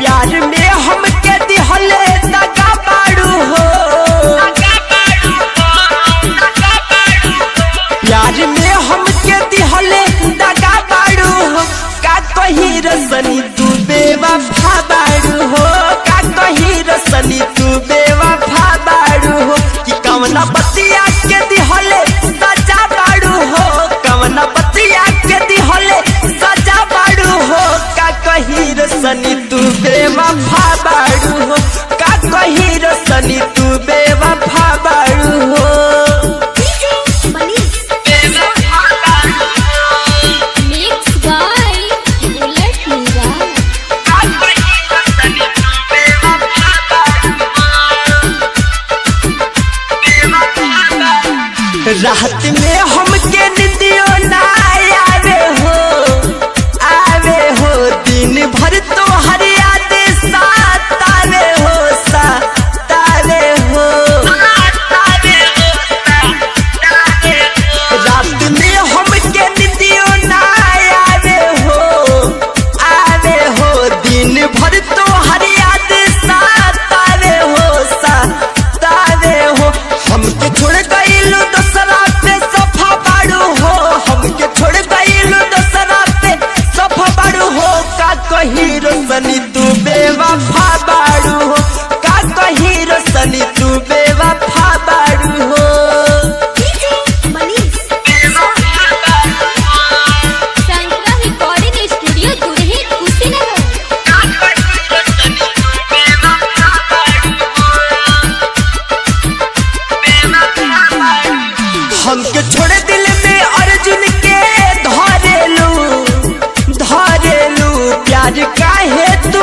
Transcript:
प्यार में हमके दिहले दगा बाड़ू हो। प्यार में हमके दिहले दगा बाड़ू हो। का कही रसनी तू बेवफा बाड़ू हो। का कही रसनी तू बेवफा बाड़ू हो। कि कवना बतिया के दिहले सजा बाड़ू हो। कवना बतिया के दिहले सजा बाड़ू हो। का कही रसनी तू बेवफा बाड़ू हो। का कही रसनी तू बेवफा बाड़ू हो। रात में हमके निदियो ना आवे हो दिन भर तो हर याद सतावे हो रात में हमके निदियो ना आवे हो दिन भर तो हर याद सतावे हो। हमके छोड़ गइलू दूसरा पे सफा बाड़ू हो। हमके छोड़ गइलू दूसरा पे सफा बाड़ू हो। का कही रोशनी तू बेवफा बाड़ू हो। का कही रोशनी तू बेवफा बाड़ू हो। हमके छोड़े दिल में अर्जुन के धरेलू प्यार काहे तू